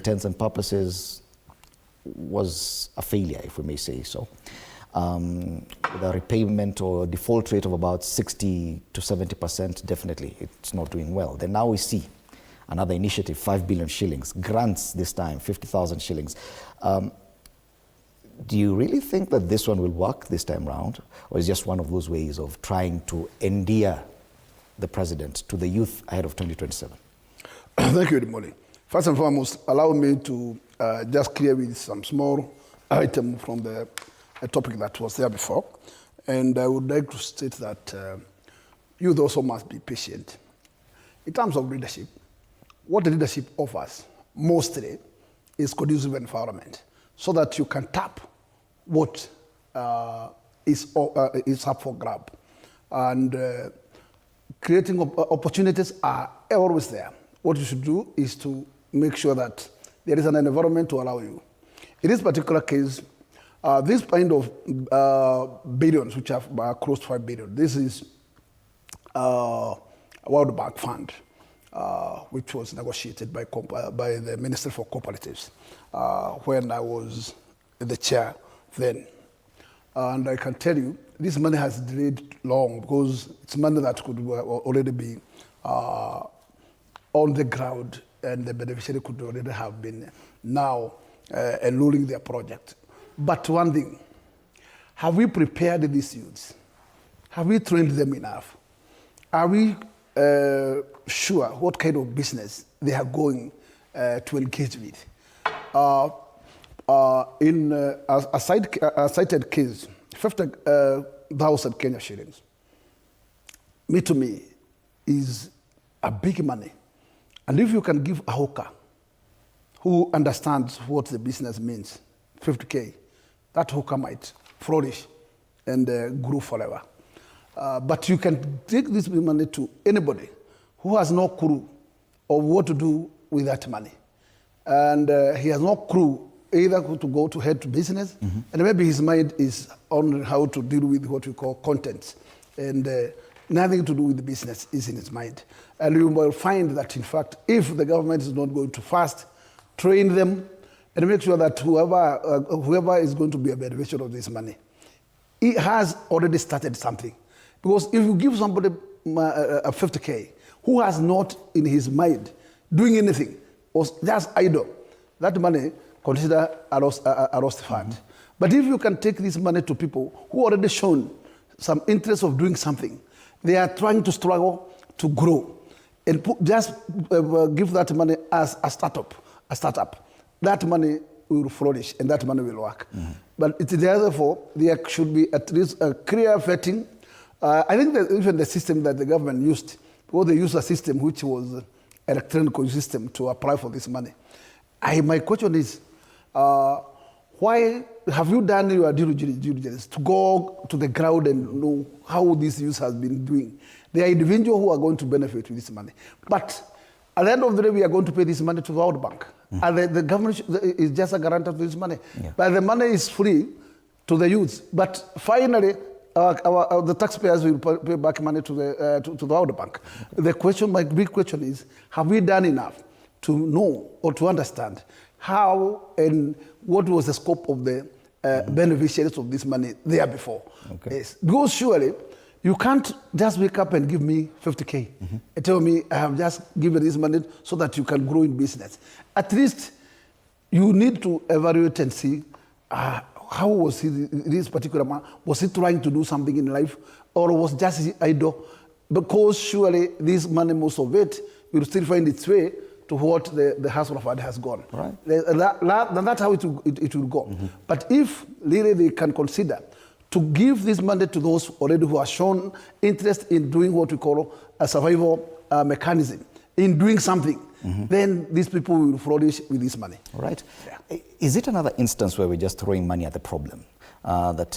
intents and purposes, was a failure, if we may say so. With a repayment or default rate of about 60 to 70%, definitely it's not doing well. Then now we see another initiative, 5 billion shillings, grants this time, 50,000 shillings. Do you really think that this one will work this time round, or is it just one of those ways of trying to endear the president to the youth ahead of 2027? Thank you, Edmoli. First and foremost, allow me to just clear with some small item from the topic that was there before. And I would like to state that youth also must be patient. In terms of leadership, what the leadership offers mostly is conducive environment so that you can tap what is up for grab. And creating opportunities are always there. What you should do is to make sure that there is an environment to allow you. In this particular case, this kind of billions, which are close to 5 billion, this is a World Bank fund, which was negotiated by the Minister for Cooperatives when I was the chair then. And I can tell you, this money has delayed long because it's money that could already be on the ground, and the beneficiary could already have been now enrolling their project. But one thing, have we prepared these youths? Have we trained them enough? Are we sure what kind of business they are going to engage with? In a cited case, 50,000 Kenya shillings, to me, is a big money. And if you can give a hawker who understands what the business means, 50K, that hawker might flourish and grow forever. But you can take this money to anybody who has no clue of what to do with that money. And he has no clue either to go to head to business, and maybe his mind is on how to deal with what we call contents. And nothing to do with the business is in his mind. And you will find that, in fact, if the government is not going to first train them and make sure that whoever is going to be a beneficiary of this money, he has already started something. Because if you give somebody a 50K who has not in his mind doing anything, or just idle, that money consider a lost fund. But if you can take this money to people who already shown some interest of doing something, they are trying to struggle to grow, and just give that money as a startup. That money will flourish and that money will work. But therefore, there should be at least a clear vetting. I think that even the system that the government used, because they used a system which was electronic system to apply for this money. My question is, why have you done your due diligence to go to the ground and know how this use has been doing? There are individuals who are going to benefit with this money. But at the end of the day, we are going to pay this money to the World Bank. And the government is just a guarantor of this money. But the money is free to the youths. But finally, the taxpayers will pay back money to the World Bank. The question, my big question is, have we done enough to know or to understand how and what was the scope of the beneficiaries of this money there before? Yes. Because surely, you can't just wake up and give me 50K and tell me I have just given this money so that you can grow in business. At least you need to evaluate and see how was this particular man, was he trying to do something in life, or was just idle? Because surely this money, most of it, will still find its way to what the House of Fund has gone. Right. That's how it will go. But if really they can consider to give this money to those already who have shown interest in doing what we call a survival mechanism, in doing something, then these people will flourish with this money. Right. Yeah. Is it another instance where we're just throwing money at the problem? That